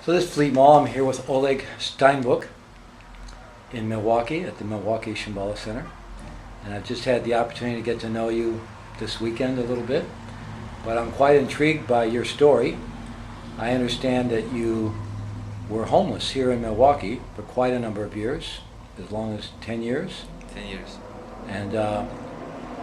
So this Fleet Mall, I'm here with Oleg Steinbook in Milwaukee at the Milwaukee Shambhala Center. And I've just had the opportunity to get to know you this weekend a little bit. But I'm quite intrigued by your story. I understand that you were homeless here in Milwaukee for quite a number of years, as long as 10 years. 10 years. And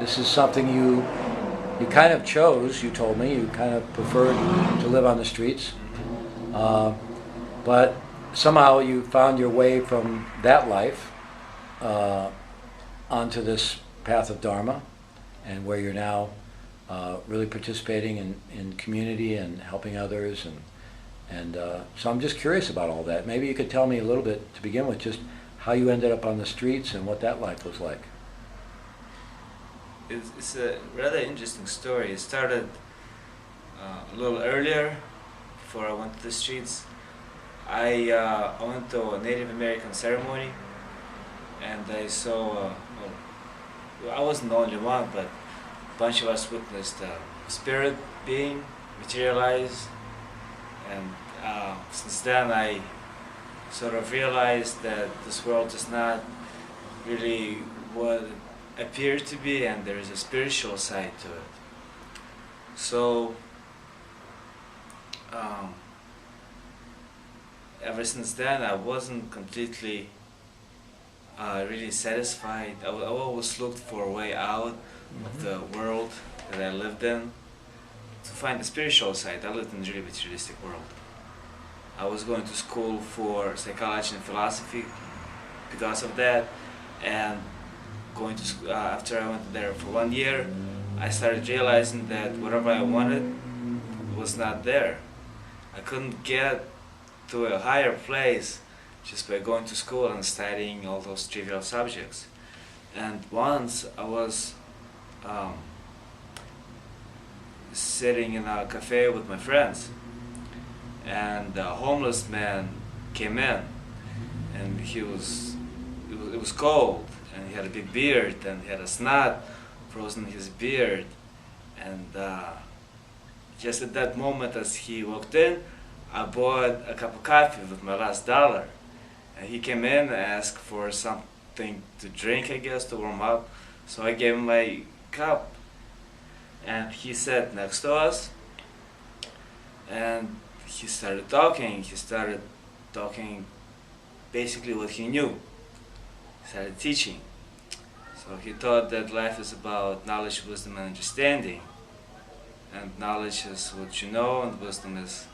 this is something you kind of chose, you told me. You kind of preferred to live on the streets. But somehow you found your way from that life onto this path of Dharma, and where you're now really participating in community and helping others. And so I'm just curious about all that. Maybe you could tell me a little bit to begin with, just how you ended up on the streets and what that life was like. It's a rather interesting story. It started a little earlier, before I went to the streets. I went to a Native American ceremony, and I saw, well, I wasn't the only one, but a bunch of us witnessed a spirit being materialize. And since then I sort of realized that this world is not really what it appears to be, and there is a spiritual side to it. So ever since then I wasn't completely really satisfied. I always looked for a way out of the world that I lived in, to find the spiritual side. I lived in a really materialistic world. I was going to school for psychology and philosophy because of that, and going to school, after I went there for 1 year, I started realizing that whatever I wanted was not there. I couldn't get to a higher place just by going to school and studying all those trivial subjects. And once I was sitting in a cafe with my friends, and a homeless man came in, and it was cold, and he had a big beard, and he had a snot frozen in his beard. And just at that moment, as he walked in, I bought a cup of coffee with my last dollar. And he came in and asked for something to drink, I guess, to warm up. So I gave him my cup. And he sat next to us, and he started talking. He started talking basically what he knew. He started teaching. So he thought that life is about knowledge, wisdom, and understanding. And knowledge is what you know, and wisdom is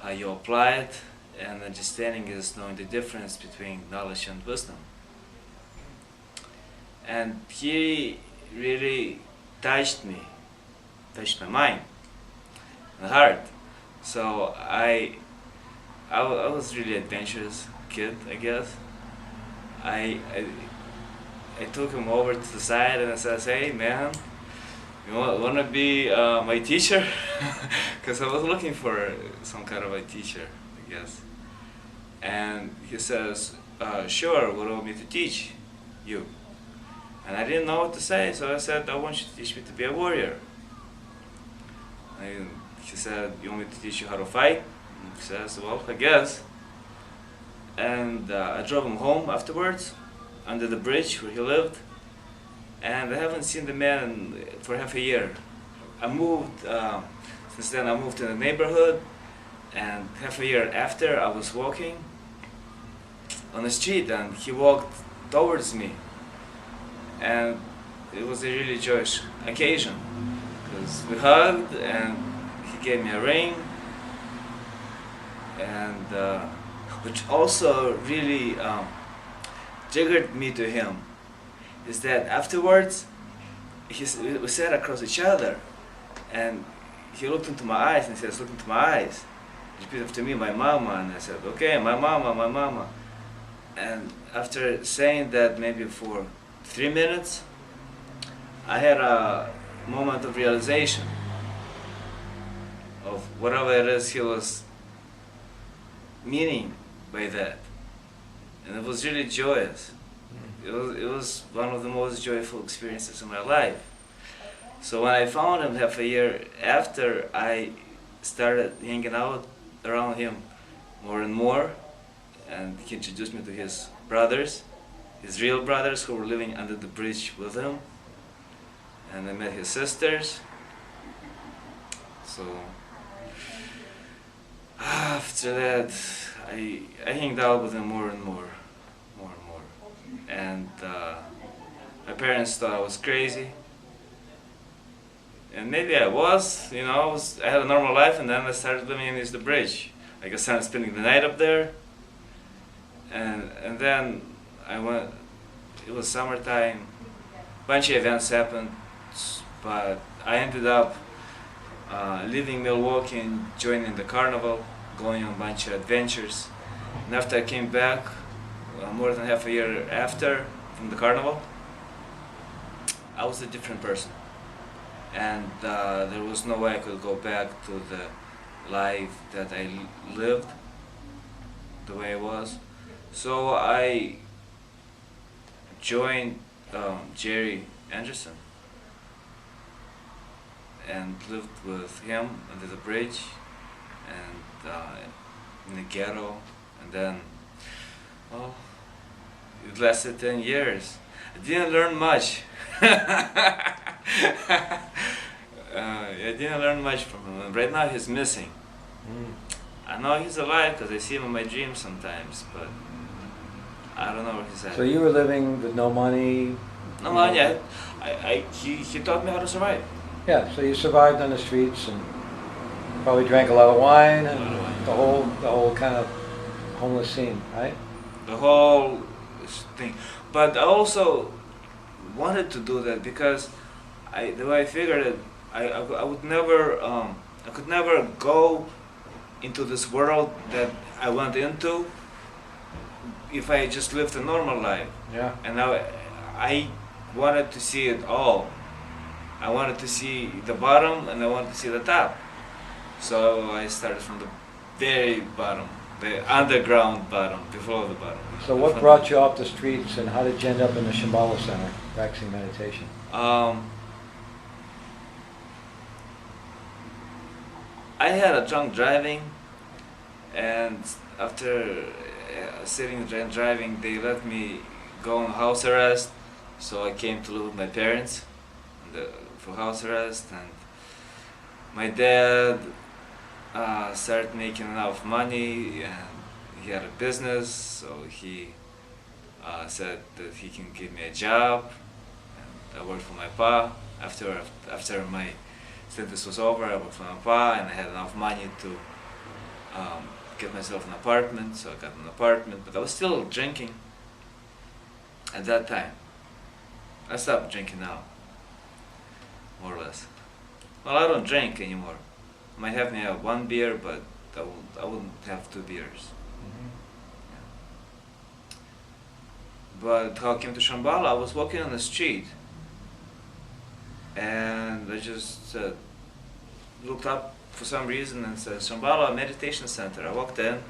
how you apply it, and understanding is knowing the difference between knowledge and wisdom. And he really touched me, touched my mind and heart. So I was really adventurous kid, I guess. I took him over to the side and I said, "Hey man, you want to be my teacher?" Because I was looking for some kind of a teacher, I guess. And he says, "Sure, what do you want me to teach you?" And I didn't know what to say, so I said, "I want you to teach me to be a warrior." And he said, "You want me to teach you how to fight?" And he says, "Well, I guess." And I drove him home afterwards, under the bridge where he lived. And I haven't seen the man for half a year. I moved, since then I moved in the neighborhood, and half a year after I was walking on the street and he walked towards me. And it was a really joyous occasion, because we hugged and he gave me a ring. And which also really triggered me to him is that afterwards we sat across each other, and he looked into my eyes and he says, "Look into my eyes." He repeated after me, "My mama." And I said, "Okay, my mama, my mama." And after saying that maybe for 3 minutes, I had a moment of realization of whatever it is he was meaning by that. And it was really joyous. It was one of the most joyful experiences of my life. So when I found him half a year after, I started hanging out around him more and more, and he introduced me to his brothers, his real brothers who were living under the bridge with him, and I met his sisters. So after that, I hanged out with him more and more, and my parents thought I was crazy, and maybe I was. You know, I had a normal life, and then I started living in the bridge. Like I started spending the night up there, and then I went. It was summertime. A bunch of events happened, but I ended up leaving Milwaukee and joining the carnival, going on a bunch of adventures. And after I came back, more than half a year after from the carnival, I was a different person, and there was no way I could go back to the life that I lived, the way it was. So I joined Jerry Anderson and lived with him under the bridge and in the ghetto, and then, well, it lasted 10 years. I didn't learn much. I didn't learn much from him, and right now he's missing. I know he's alive because I see him in my dreams sometimes, but I don't know where he's at. So you were living with no money? No money. He taught me how to survive. Yeah, so you survived on the streets and probably drank a lot of wine and the whole kind of homeless scene, right? The whole thing. But I also wanted to do that because the way I figured it, I would never, I could never go into this world that I went into if I just lived a normal life. Yeah. And I wanted to see it all. I wanted to see the bottom and I wanted to see the top. So I started from the very bottom, the underground bottom, before the bottom. So what brought you off the streets and how did you end up in the Shambhala Center practicing meditation? I had a drunk driving, and after sitting and driving, they let me go on house arrest. So I came to live with my parents for house arrest, and my dad started making enough money, and he had a business, so he said that he can give me a job, and I worked for my pa. After my sentence was over, I worked for my pa, and I had enough money to get myself an apartment, so I got an apartment, but I was still drinking at that time. I stopped drinking now, more or less. Well, I don't drink anymore. I might have me one beer, but I wouldn't have 2 beers. But how I came to Shambhala, I was walking on the street, and I just looked up for some reason and said, Shambhala Meditation Center. I walked in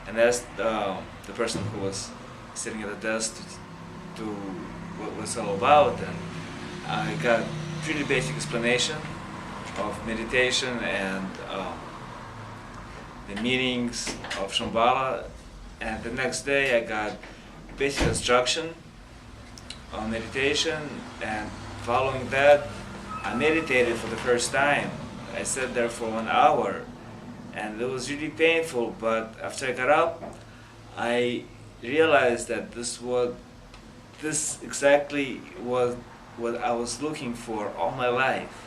and asked the person who was sitting at the desk to what was all about, and I got pretty basic explanation of meditation and the meanings of Shambhala, and the next day I got basic instruction on meditation, and following that I meditated for the first time. I sat there for 1 hour and it was really painful, but after I got up I realized that this exactly was what I was looking for all my life.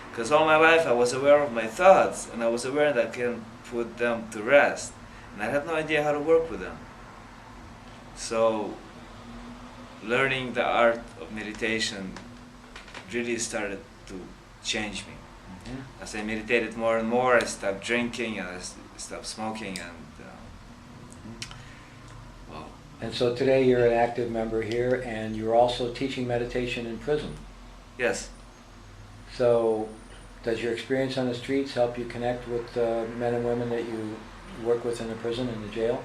Because all my life I was aware of my thoughts, and I was aware that I can put them to rest, and I had no idea how to work with them. So learning the art of meditation really started to change me. As I meditated more and more, I stopped drinking and I stopped smoking, and well. And so today you're an active member here, and you're also teaching meditation in prison. Yes. So does your experience on the streets help you connect with men and women that you work with in the prison, in the jail?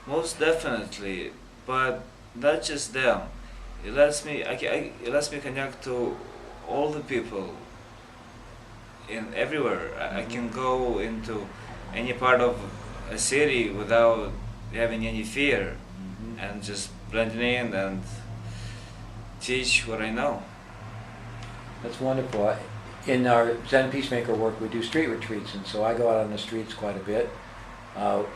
Most definitely, but not just them. It lets me connect to all the people in everywhere. I can go into any part of a city without having any fear, Mhm. and just blending in and teach what I know. That's wonderful. In our Zen Peacemaker work, we do street retreats, and so I go out on the streets quite a bit,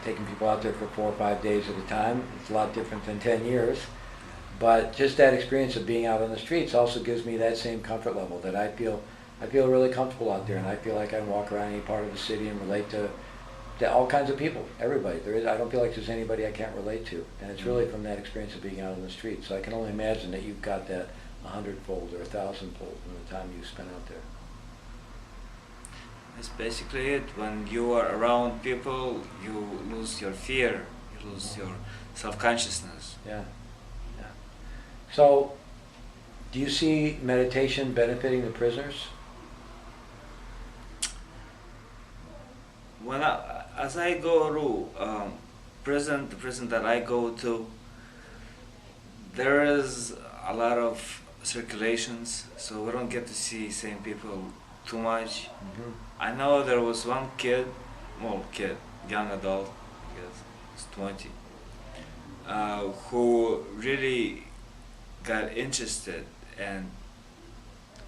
taking people out there for 4 or 5 days at a time. It's a lot different than 10 years. But just that experience of being out on the streets also gives me that same comfort level that I feel really comfortable out there, and I feel like I can walk around any part of the city and relate to all kinds of people, everybody. I don't feel like there's anybody I can't relate to, and it's really from that experience of being out on the streets. So I can only imagine that you've got that 100-fold or 1,000-fold from the time you spent out there. That's basically it. When you are around people, you lose your fear, you lose your self-consciousness. Yeah, yeah. So, do you see meditation benefiting the prisoners? As I go through the prison that I go to, there is a lot of circulations, so we don't get to see same people too much. Mm-hmm. I know there was one kid, young adult, I guess, he's 20, who really got interested, and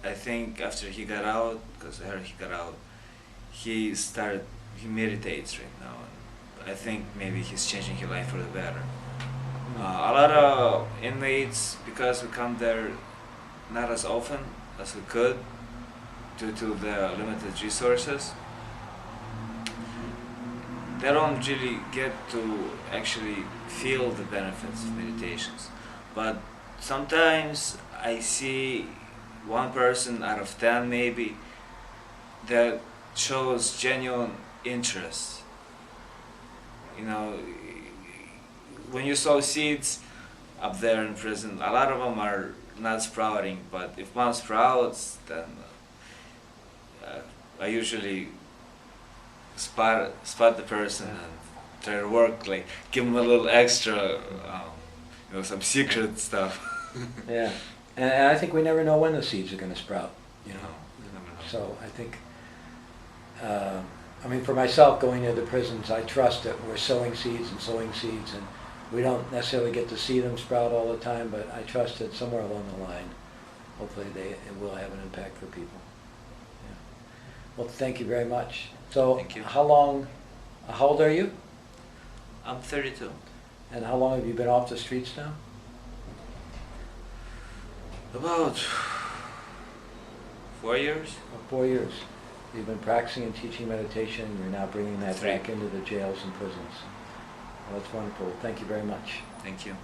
I think after he got out, because I heard he got out, he meditates right now, and I think maybe he's changing his life for the better. A lot of inmates, because we come there not as often as we could due to the limited resources, they don't really get to actually feel the benefits of meditations. But sometimes I see one person out of 10 maybe that shows genuine interest. You know, when you sow seeds up there in prison, a lot of them are not sprouting, but if one sprouts, then I usually spot the person and try to work, like give them a little extra, some secret stuff. Yeah, and I think we never know when the seeds are going to sprout. You know, you never know. so I think. I mean, for myself, going into the prisons, I trust that we're sowing seeds, and we don't necessarily get to see them sprout all the time, but I trust that somewhere along the line, hopefully it will have an impact for people. Yeah. Well, thank you very much. So, Thank you. how old are you? I'm 32. And how long have you been off the streets now? About 4 years. 4 years. You've been practicing and teaching meditation, and you're now bringing that 3. back into the jails and prisons. Well, that's wonderful. Thank you very much. Thank you.